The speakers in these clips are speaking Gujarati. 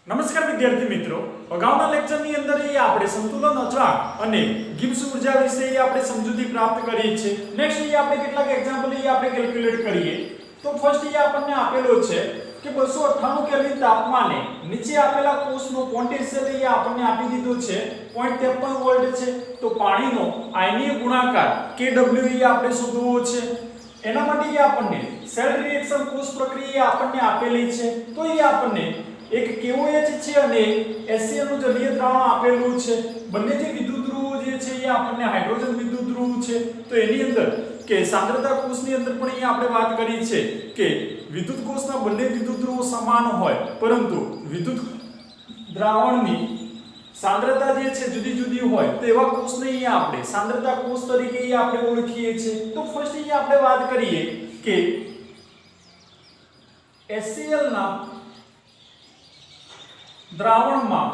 નમસ્કાર વિદ્યાર્થી મિત્રો, અગાઉના લેક્ચરની અંદર આપણે સંતુલન અચળાંક અને ગિબ્સ ઉર્જા વિશે આપણે સમજૂતી પ્રાપ્ત કરી છે. નેક્સ્ટ આપણે કેટલાક એક્ઝામ્પલ આપણે કેલ્ક્યુલેટ કરીએ. તો ફર્સ્ટ આપણને આપેલો છે કે 298 કેલ્વિન તાપમાને નીચે આપેલા કોષનો પોટેન્શિયલ આપણને આપી દીધો છે 0.53 વોલ્ટ છે. તો પાણીનો આયનીય ગુણાકાર Kw આપણે શોધવો છે. એના માટે આપણને સેલ રિએક્શન કોષ પ્રક્રિયા આપણને આપેલી છે. તો આપણને એક KOH છે અને HCl નું જલીય દ્રાવણ આપેલું છે. બંને જે વિદ્યુત ધ્રુવો જે છે એ આપણને હાઇડ્રોજન વિદ્યુત ધ્રુવ છે. તો એની અંદર કે સાંદ્રતા કોષની અંદર પણ અહીંયા આપણે વાત કરી છે કે વિદ્યુત કોષના બંને વિદ્યુત ધ્રુવો સમાન હોય, પરંતુ વિદ્યુત દ્રાવણની સાંદ્રતા જે છે જુદી જુદી હોય, તો એવા કોષને અહીંયા આપણે સાંદ્રતા કોષ તરીકે આપણે ઓળખીએ છીએ. તો ફર્સ્ટ અહીંયા આપણે વાત કરીએ કે HCl ના દ્રાવણમાં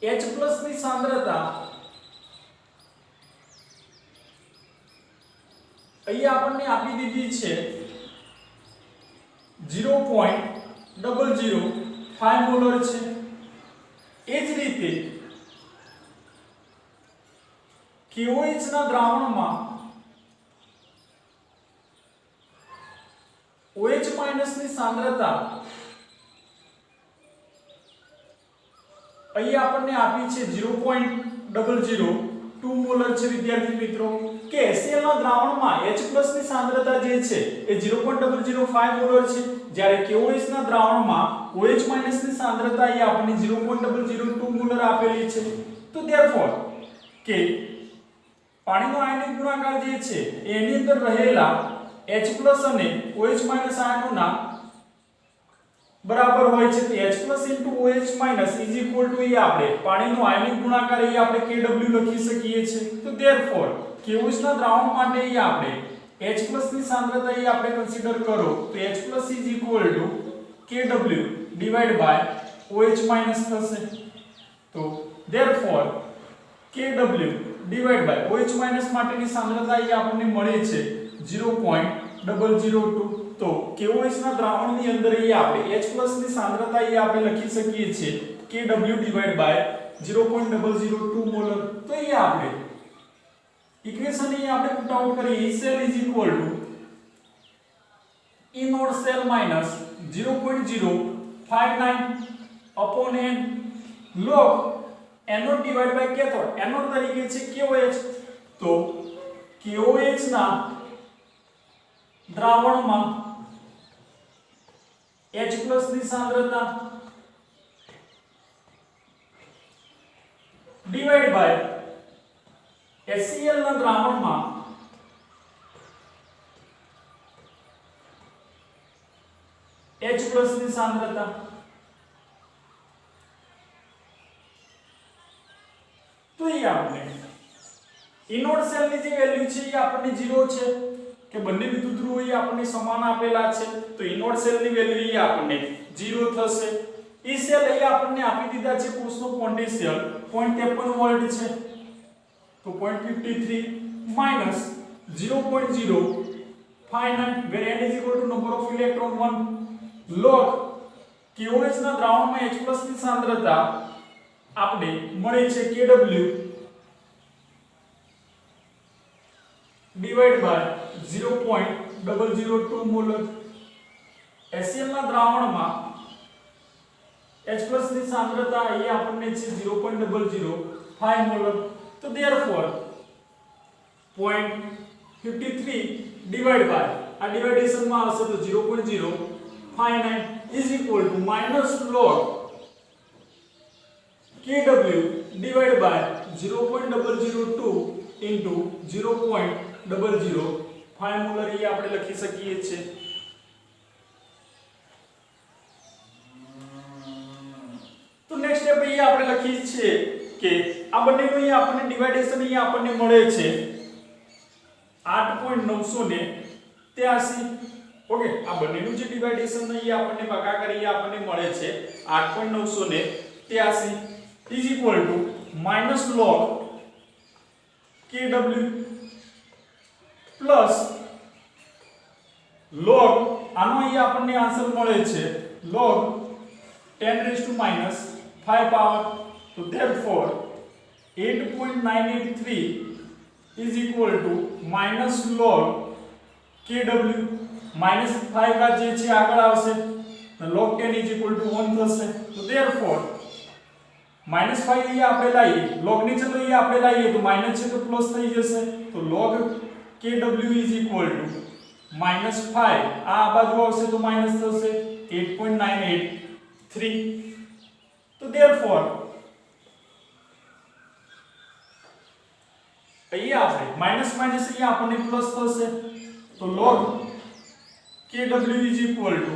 H+ ની સાંદ્રતા અહીંયા આપણને આપી દીધી છે 0.005 મોલર છે. એ જ રીતે KOH ના દ્રાવણમાં OH- ની સાંદ્રતા અહીંયા આપણને આપી છે 0.002 મોલર છે. વિદ્યાર્થી મિત્રો, કે HCl ના દ્રાવણમાં H+ ની સાંદ્રતા જે છે એ 0.005 મોલર છે, જ્યારે KOH ના દ્રાવણમાં OH- ની સાંદ્રતા અહીંયા આપણને 0.002 મોલર આપેલી છે. તો ધેરફોર કે પાણીનો આયનિક ગુણાકાર જે છે એની અંદર રહેલા H+ અને OH- આયનોના બરાબર હોય છે. તો H+ * OH- આપણે પાણીનો આયનિક ગુણાકાર આપણે Kw લખી શકીએ છીએ. તો ધેરફોર KOH ના દ્રાવણ માટે આપણે H+ ની સાંદ્રતા આપણે કન્સિડર કરો તો H+ Kw/OH- થશે. તો ધેરફોર Kw/OH- માટેની સાંદ્રતા આપણને મળે છે 0.002. તો KOH ના દ્રાવણની અંદર આપણે H+ ની સાંદ્રતા આપણે લખી શકીએ છીએ Kw/0.002 મોલર. તો આપણે ઇક્વેશન આપણે પુટ આઉટ કરીએ. HCl E naught cell minus 0.059 n log anode divided by cathode. anode તરીકે છે KOH. તો KOH ના દ્રાવણમાં H+ ની સાંદ્રતા ડિવાઇડ બાય HCl ના દ્રાવણમાં H+ ની સાંદ્રતા. તો આપણે ઇનોડ સેલની જે વેલ્યુ છે એ આપણને 0 છે કે બંને વિદ્યુત ધ્રુવો આપણને સમાન આપેલા છે. તો ઇનોડ સેલની વેલ્યુ આપણને 0 થશે. ઈ સેલ આપણને આપી દીધા છે કોષનો પોટેન્શિયલ 0.53 વોલ્ટ છે. તો 0.53 minus 0.059 where n is equal to number of electron 1 log KOH ના દ્રાવણમાં H+ ની સાંદ્રતા આપણે મળે છે Kw divided by 0.002 molar. HCl ના દ્રાવણમાં H+ ની સાંદ્રતા આપણને છે 0.005 મોલર. તો therefore 0.53 divided by આ ડિવાઇડેશન માં આવશે તો 0.059 is equal to minus log Kw divided by 0.002 into 0.005 molar આપણે લખી શકીએ છીએ. તો નેક્સ્ટ સ્ટેપ આપણે લખીએ છીએ કે આ બંનેનું આપણને ડિવાઇડેશન આપણને મળે છે 8.983. ઓકે, આ બંનેનું જે ડિવાઇડેશન આપણને ભાગાકાર આપણને મળે છે 8.983 is equal to minus log Kw plus log આનો આપણને આન્સર મળે છે log 10⁻5 પાવર. તો therefore 8.983 is equal to minus log kW. -5 का જે છે આગળ આવશે log 10 is equal to 1 થશે. તો therefore -5 અહીંયા આપણે લાવીએ, log ની ચલો અહીંયા આપણે લાવીએ તો માઈનસ છે તો પ્લસ થઈ જશે. તો log kW is equal to -5 આ બાજુ આવશે તો માઈનસ થશે 8.983. તો therefore અહીંયા આપણે માઈનસ માઈનસ અહીંયા આપણને પ્લસ થશે. તો log kW is equal to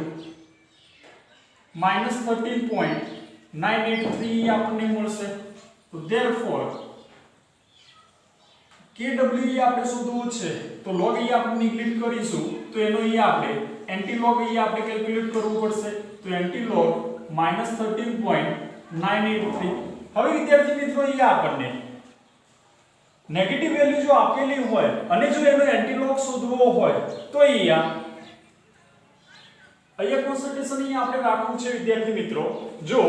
-13.983 આપણને મળશે. તો therefore kW આપણે શોધવું છે તો log અહીંયા આપણે નિગ્લેક્ટ કરીશું તો એનો અહીંયા આપણે એન્ટી log અહીંયા આપણે કેલ્ક્યુલેટ કરવું પડશે. તો એન્ટી log -13.983. હવે વિદ્યાર્થી મિત્રો અહીંયા આપણને નેગેટિવ વેલ્યુ જો આપેલી હોય અને જો એનો એન્ટી log શોધવો હોય તો અહીંયા કોન્સન્ટ્રેશન અહીંયા આપણે રાખવું છે વિદ્યાર્થી મિત્રો. જો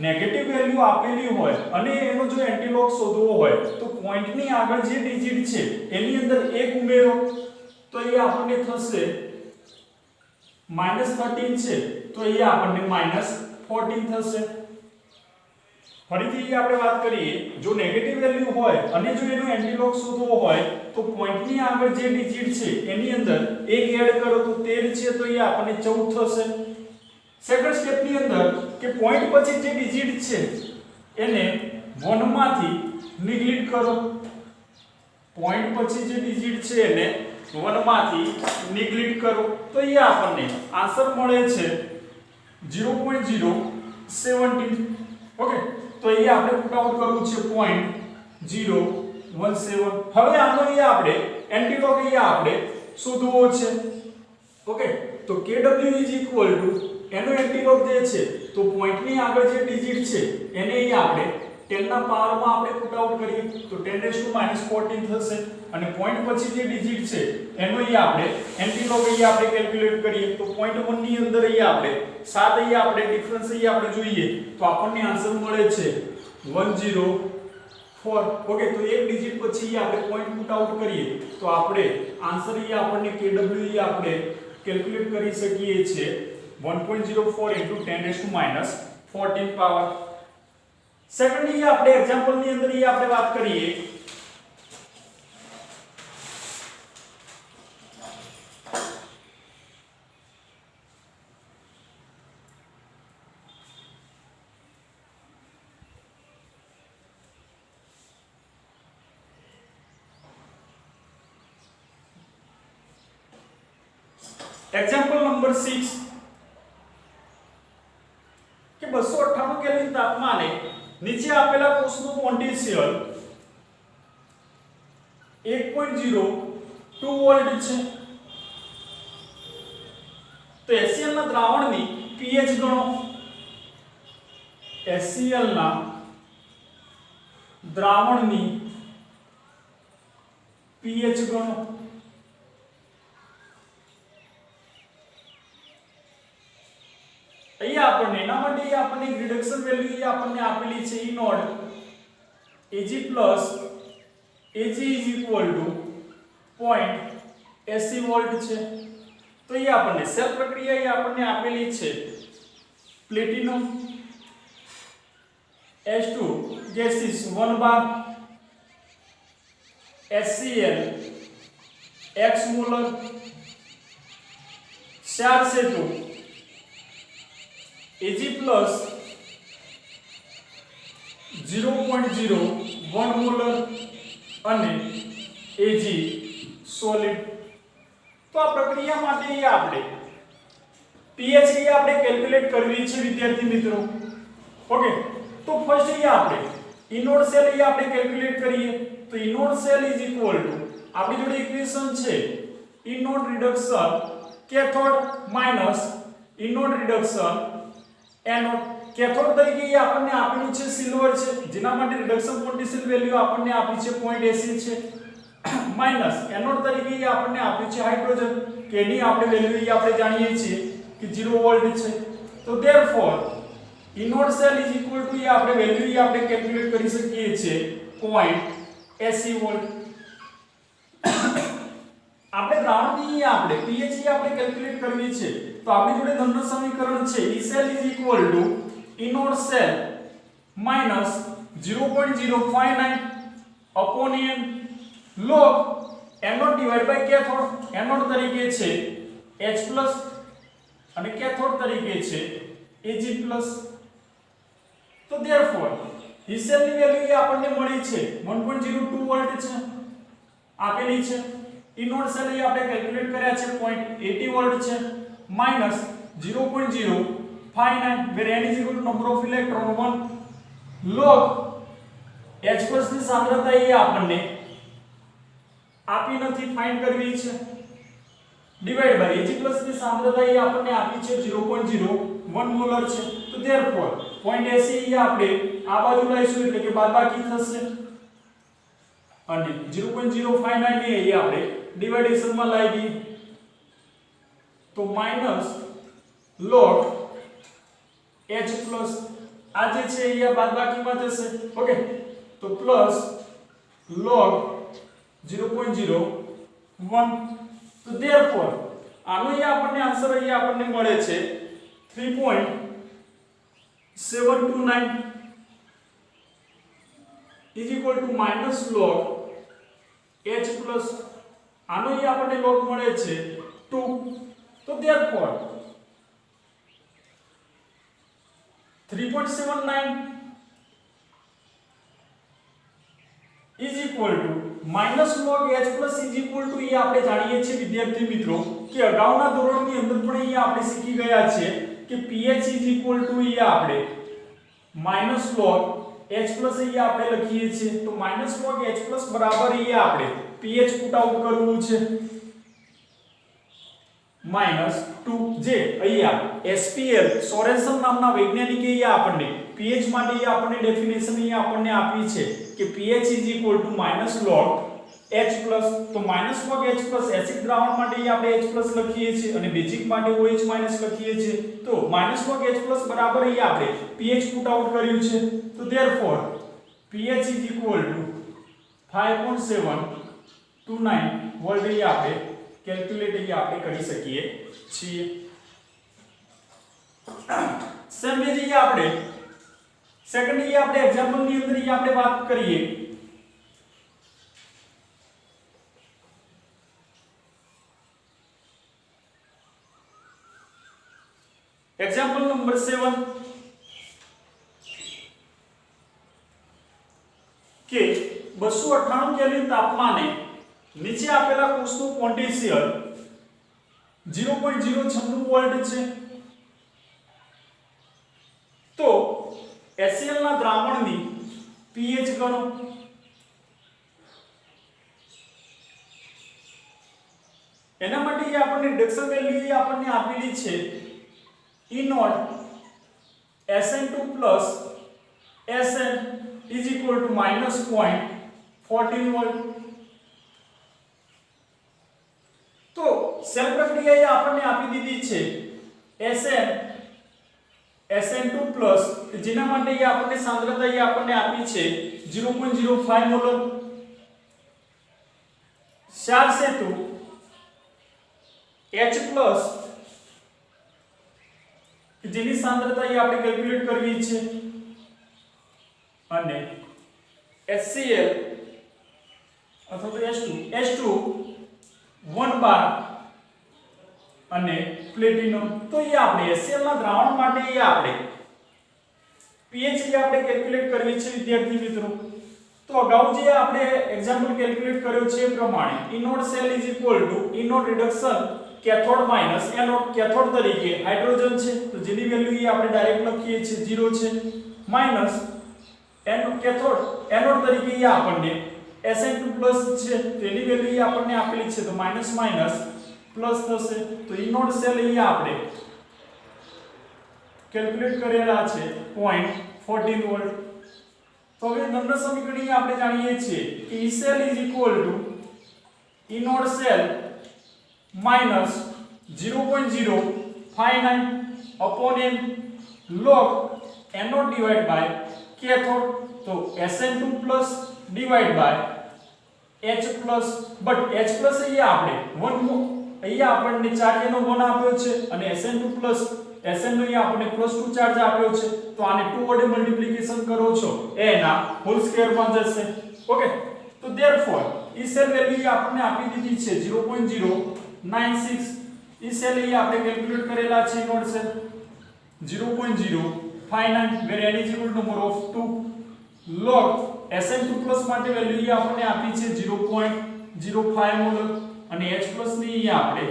નેગેટિવ વેલ્યુ આપેલી હોય અને એનો જો એન્ટી log શોધવો હોય તો પોઈન્ટની આગળ જે ડિજિટ છે એની અંદર 1 ઉમેરો તો અહીંયા આપણને થશે -13 છે તો અહીંયા આપણને -14 થશે. ફરીથી આપણે વાત કરીએ, જો નેગેટિવ વેલ્યુ હોય અને જો એનો એન્ટી log શોધવો હોય તો પોઈન્ટની આગળ જે ડિજિટ છે એની અંદર 1 એડ કરો તો 13 છે તો એ આપણને 14 થશે. સેકન્ડ સ્ટેપની અંદર કે પોઈન્ટ પછી જે ડિજિટ છે એને 1 માંથી નિગ્લેક્ટ કરો. પોઈન્ટ પછી જે ડિજિટ છે એને 1 માંથી નિગ્લેક્ટ કરો તો એ આપણને આન્સર મળે છે 0.017. ઓકે, તો અહીંયા આપણે પુટ આઉટ કરવું છે 0.017. હવે આનો અહીંયા આપણે એન્ટી log અહીંયા આપણે શોધવો છે. ઓકે, તો kW is equal to એનો એન્ટી log જે છે તો પોઈન્ટની આગળ જે ડિજિટ છે એને અહીંયા આપણે 10 ના પાવરમાં આપણે પુટ આઉટ કરીએ તો 10⁻14 થશે અને પોઈન્ટ પછી જે ડિજિટ છે એનો અહીંયા આપણે એન્ટી log અહીંયા આપણે કેલ્ક્યુલેટ કરીએ તો પોઈન્ટ 1 ની અંદર અહીંયા આપણે 7 અહીંયા આપણે ડિફરન્સ અહીંયા આપણે જોઈએ તો આપણને આન્સર મળે છે 104. ઓકે, તો એક ડિજિટ પછી આપણે પોઈન્ટ પુટ આઉટ કરીએ તો આપણે આન્સર અહીંયા આપણને kW અહીંયા આપણે કેલ્ક્યુલેટ કરી શકીએ છીએ 1.04 * 10⁻14 પાવર. સેકન્ડલી આપણે એક્ઝામ્પલ ની અંદર અહીંયા આપણે વાત કરીએ एग्जांपल नंबर 6 કે 298 કેલ્વિન તાપમાને નીચે આપેલા કોષનું પોટેન્શિયલ 1.02 વોલ્ટ છે. તો HCl ના દ્રાવણની pH ગણો. HCl ના દ્રાવણની pH ગણો. અહીંયા આપણને એના માટે આપણને રિડક્શન વેલ્યુ આપણને આપેલી છે E naught Ag plus Ag is equal to 0.80 volt છે. તો એ આપણને સેલ પ્રક્રિયા એ આપણને આપેલી છે પ્લેટિનમ H2 ગેસીસ 1 બાર HCl x મોલર 4 से तो Ag plus 0.01 મોલર અને Ag સોલિડ. તો આ પ્રક્રિયા માટે આપણે pH આપણે કેલ્ક્યુલેટ કરવી છે વિદ્યાર્થી મિત્રો. ઓકે, તો ફર્સ્ટ આપણે ઇનોડ સેલ આપણે કેલ્ક્યુલેટ કરીએ તો E naught cell is equal to આપણી જોડે ઇક્વેશન છે E naught reduction cathode minus E naught reduction anode. Cathode તરીકે આપણને આપેલું છે સિલ્વર છે જેના માટે રિડક્શન પોટેન્શિયલ વેલ્યુ આપણને આપી છે 0.80 છે માઈનસ એનોડ તરીકે આપણને આપ્યું છે હાઇડ્રોજન કે એની આપણે વેલ્યુ આપણે જાણીએ છીએ કે 0 વોલ્ટ છે. તો therefore E naught cell is equal to એ આપણે વેલ્યુ એ આપણે કેલ્ક્યુલેટ કરી શકીએ છીએ 0.80 વોલ્ટ. આપણે દ્રાવણની આપણે pH આપણે કેલ્ક્યુલેટ કરવી છે તો આપણી જોડે ધનનું સમીકરણ છે E cell is equal to inode cell minus 0.059 upon n log anode divided by cathode. anode તરીકે છે H+ અને cathode તરીકે છે Ag+. તો therefore E cell ની વેલ્યુ એ આપણને મળી છે 1.02 વોલ્ટ છે આપેલી છે. ઇનોડ સેલ એ આપણે કેલ્ક્યુલેટ કર્યા છે 0.80 વોલ્ટ છે minus 0.059 where n is equal to number of electron 1 log H+ ની સાંદ્રતા એ આપણને આપી નથી, ફાઇન્ડ કરવી છે, ડિવાઇડ બાય Ag+ ની સાંદ્રતા એ આપણને આપી છે 0.01 મોલર છે. તો therefore 0.80 એ આપણે આ બાજુ લઈશું એટલે કે બાદબાકી થશે અને 0.059 ને એ આપણે ડિવાઇડેશન માં લાવી તો માઈનસ log H+ આ જે છે એ બાદબાકીમાં જશે. ઓકે, તો પ્લસ log 0.01. તો therefore આનો એ આપણને આન્સર એ આપણને મળે છે 3.729 is equal to minus log H+. આનો એ આપણને log મળે છે 2. તો therefore 3.79 is equal to minus log H+ is equal to એ આપણે જાણીએ છીએ વિદ્યાર્થી મિત્રો કે અગાઉના ધોરણની અંદર પણ એ આપણે શીખી ગયા છે કે pH is equal to એ આપણે minus log H+ એ આપણે લખીએ છીએ. તો minus log H+ બરાબર એ આપણે pH પુટ આઉટ કરવું છે -2 જે અહીંયા SPL સોરેન્સન નામના વૈજ્ઞાનિકે એ આપણને pH માટે એ આપણને ડેફિનેશન એ આપણને આપી છે કે pH is equal to minus log H+. તો minus log H+ એસિડ દ્રાવણ માટે એ આપણે H+ લખીએ છીએ અને બેઝિક માટે OH- લખીએ છીએ. તો minus log H+ બરાબર એ આપણે pH પુટ આઉટ કર્યું છે. તો therefore pH is equal to 5.729 volt એ આપણે કેલ્ક્યુલેટ એ આપણે કરી શકીએ છીએ. સેમ એ આપણે સેકન્ડ એ આપણે એક્ઝામ્પલ ની અંદર એ આપણે વાત કરીએ. એક્ઝામ્પલ નંબર 7 કે 298 કેલ્વિન તાપમાને નીચે આપેલા કોષનું પોટેન્શિયલ 0.096 વોલ્ટ છે. તો HCl ના દ્રાવણની pH ગણો. એના માટે એ આપણને રિડક્શન વેલ્યુ એ આપણને આપેલી છે ઇનોડ SN2 SN is equal to -0.14 volt. તો સેલ પ્રક્રિયા એ આપણને આપી દીધી છે SN2 કે જેના માટે એ આપણને સાંદ્રતા એ આપણને આપી છે 0.05 મોલર. ચાર સેતુ H+ કે જેની સાંદ્રતા એ આપણે કેલ્ક્યુલેટ કરવી છે અને HCl અથવા તો H2 1 બાર અને પ્લેટિનમ. તો એ આપણે HCl ના દ્રાવણ માટે એ આપણે pH એ આપણે કેલ્ક્યુલેટ કરવી છે વિદ્યાર્થી મિત્રો. તો અગાઉ જે આપણે એક્ઝામ્પલ કેલ્ક્યુલેટ કર્યો છે એ પ્રમાણે E naught cell is equal to E naught reduction cathode minus anode. Cathode તરીકે હાઇડ્રોજન છે તો જેની વેલ્યુ એ આપણે ડાયરેક્ટ લખીએ છીએ 0 છે માઈનસ એનોડ કેથોડ એનોડ તરીકે એ આપણને Sn2 છે તો એની વેલ્યુ એ આપણને આપેલી છે તો માઈનસ માઈનસ પ્લસ થશે. તો ઇનોડ સેલ એ આપણે કેલ્ક્યુલેટ કરેલા છે 0.14 વોલ્ટ. તો હવે નંબર સમીકરણ આપણે જાણીએ છીએ કે E cell is equal to inode cell minus 0.059 upon n log anode divide by cathode तो SN2 plus divide by H plus but H plus અહીંયા આપણે 1 અહીંયા આપણને ચાર્જ એનો 1 આપ્યો છે અને SN2 પ્લસ SN નો અહીંયા આપણને +2 ચાર્જ આપ્યો છે તો આને 2 વડે મલ્ટીપ્લિકેશન કરો છો એ એના હોલ સ્ક્વેર માં જશે ઓકે તો ધેરફોર ઈ સેલ વેલ્યુ આપણને આપી દીધી છે 0.096 ઈ સેલ અહીંયા આપણે કેલ્ક્યુલેટ કરેલા છે not cell 0.059 where n is equal to number of 2 log SN2 plus માટે વેલ્યુ અહીંયા આપણને આપી છે 0.05 મોલ અને H પ્લસ ની અહીંયા આપણે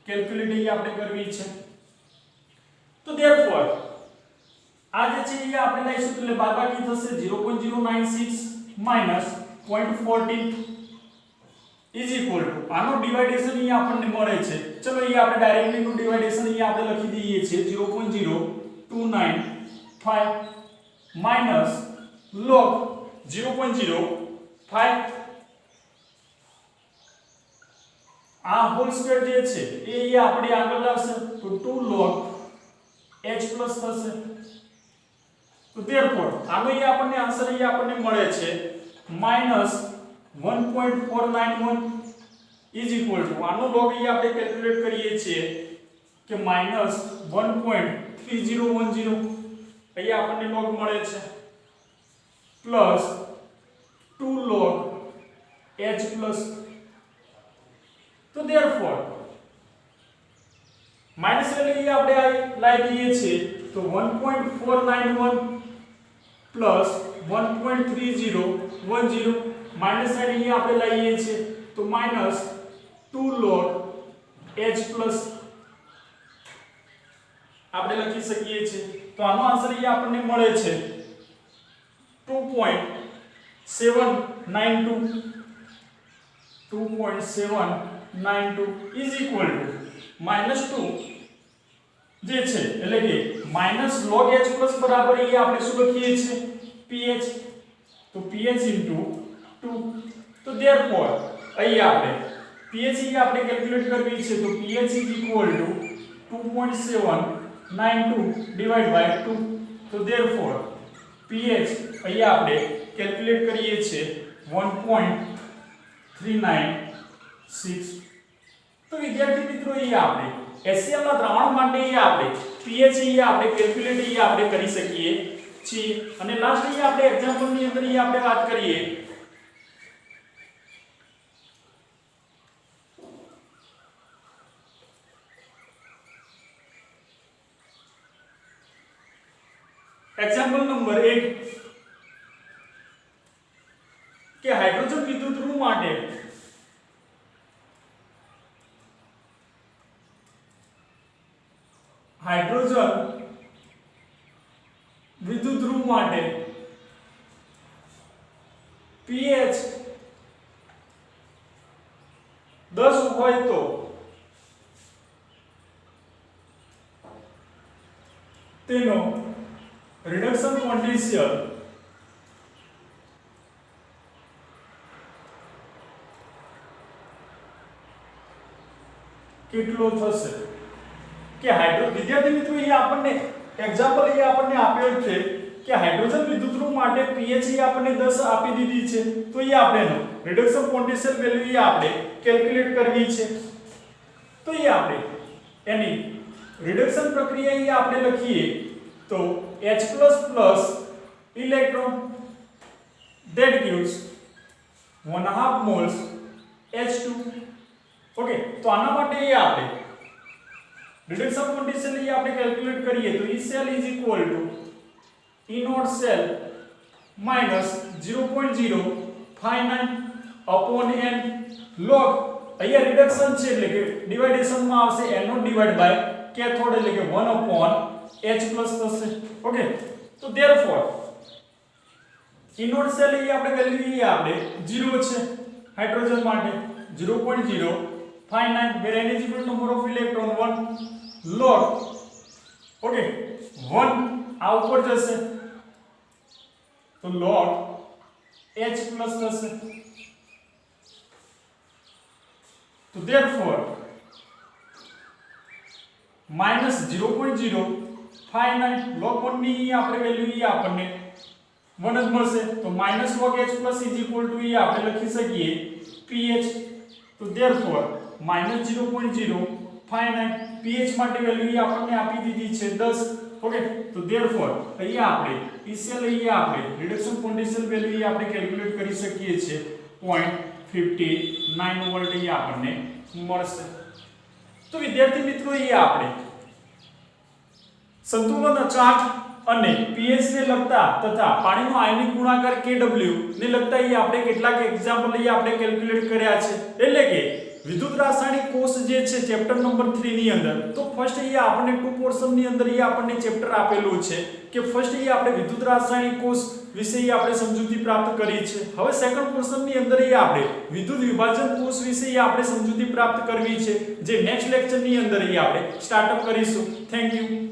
કેલ્ક્યુલેટ અહીંયા આપણે કરવી છે તો ધેરફોર આ જે છે અહીંયા આપણે લઈશું એટલે બાદબાકી થશે 0.096 -0.14 is equal to આનો ડિવાઇડેશન અહીંયા આપણને મળે છે ચલો અહીંયા આપણે ડાયરેક્ટલી નું ડિવાઇડેશન અહીંયા આપણે લખી દઈએ છીએ 0.0295 log 0.05 આ હોલ સ્ક્વેર જે છે એ અહીંયા આપણે આગળ લાવશે તો 2 log H પ્લસ થશે તો ધેરફોર આનો અહીંયા આપણને આન્સર અહીંયા આપણને મળે છે -1.491 is equal to આનો log અહીંયા આપણે કેલ્ક્યુલેટ કરીએ છીએ કે -1.3010 અહીંયા આપણને log મળે છે પ્લસ 2 log H પ્લસ તો ધેરફોર માઈનસ વેલ્યુ આપણે લાવી દઈએ છીએ તો 1.491 પ્લસ 1.3010 માઈનસ સાઈડ અહીંયા આપણે લાવીએ છીએ તો માઈનસ 2 log H પ્લસ આપણે લખી શકીએ છીએ તો આનો આન્સર અહીંયા આપણને મળે છે 2.792 is equal to -2 જે છે એટલે કે -log H પ્લસ બરાબર એ આપણે શું લખીએ છીએ pH તો pH 2 તો ધેરફોર અહીં આપણે pH આપણે કેલ્ક્યુલેટ કરવી છે તો pH 2.792 divided by 2 તો ધેરફોર pH અહીં આપણે કેલ્ક્યુલેટ કરીએ છીએ 1.396 તો વિદ્યાર્થી મિત્રો અહીં આપણે HCl ના દ્રાવણ માટે અહીં આપણે pH અહીં આપણે કેલ્ક્યુલેટ અહીં આપણે કરી શકીએ છીએ અને લાસ્ટ અહીં આપણે એક્ઝામ્પલ ની અંદર અહીં આપણે વાત કરીએ एग्जांपल नंबर 8 કે હાઇડ્રોજન વિદ્યુત ધ્રુવ માટે pH 10 હોય તો તેનો रिडक्शन पोटेंशियल કેટલો થશે કે હાઇડ્રો વિદ્યાર્થી મિત્રો અહીં આપણને એક્ઝામ્પલ અહીં આપણને આપ્યો છે કે હાઇડ્રોજન વિદ્યુત ધ્રુવ માટે pH આપણને 10 આપી દીધી છે તો અહીં આપણે એનો રિડક્શન પોટેન્શિયલ વેલ્યુ આપણે કેલ્ક્યુલેટ કરવી છે તો અહીં આપણે એની રિડક્શન પ્રક્રિયા અહીં આપણે લખીએ तो H++ electron that gives 1/2 moles H2 okay तो આના માટે એ આપણે રિડક્શન પોટેન્શિયલ એ આપણે કેલ્ક્યુલેટ કરીએ તો E cell is equal to E naught cell minus 0.059 upon n log અહીંયા રિડક્શન છે એટલે કે ડિવાઇડેશન માં આવશે n naught divided by cathode એટલે કે 1 upon H plus થશે ઓકે તો ધેરફોર E naught cell એ આપણે વેલ્યુ એ આપણે 0 છે હાઇડ્રોજન માટે 0.059 where n is equal to number of electron 1 log okay 1 આ ઉપર જશે તો log H plus થશે તો ધેરફોર minus 0.059 ફાઇનાઇટ log 1 ની આપણે વેલ્યુ આપણને 1 જ મળશે તો -log h plus = આપણે લખી શકીએ pH તો therefore -0.0 ફાઇનાઇટ pH માટે વેલ્યુ આપણને આપી દીધી છે 10 ઓકે તો therefore અહીંયા આપણે ઇનિશિયલ આપણે રિડક્શન પોટેન્શિયલ વેલ્યુ આપણે કેલ્ક્યુલેટ કરી શકીએ છીએ 0.59 વોલ્ટ આપણને મળશે તો વિદ્યાર્થી મિત્રો આપણે સંતુલન અચળાંક અને pH ને લગતા તથા પાણીનો આયનિક ગુણાકાર Kw ને લગતા આપણે કેટલાક એક્ઝામ્પલ આપણે કેલ્ક્યુલેટ કર્યા છે એટલે કે વિદ્યુત રાસાયણિક કોષ જે છે ચેપ્ટર નંબર 3 ની અંદર તો ફર્સ્ટ આપણને ટુ પોર્શન ની અંદર આપણને ચેપ્ટર આપેલું છે કે ફર્સ્ટ આપણે વિદ્યુત રાસાયણિક કોષ વિશે આપણે સમજૂતી પ્રાપ્ત કરી છે હવે સેકન્ડ પોર્શન ની અંદર આપણે વિદ્યુત વિભાજન કોષ વિશે આપણે સમજૂતી પ્રાપ્ત કરવી છે જે નેક્સ્ટ લેક્ચર ની અંદર આપણે સ્ટાર્ટ અપ કરીશું થેન્ક યુ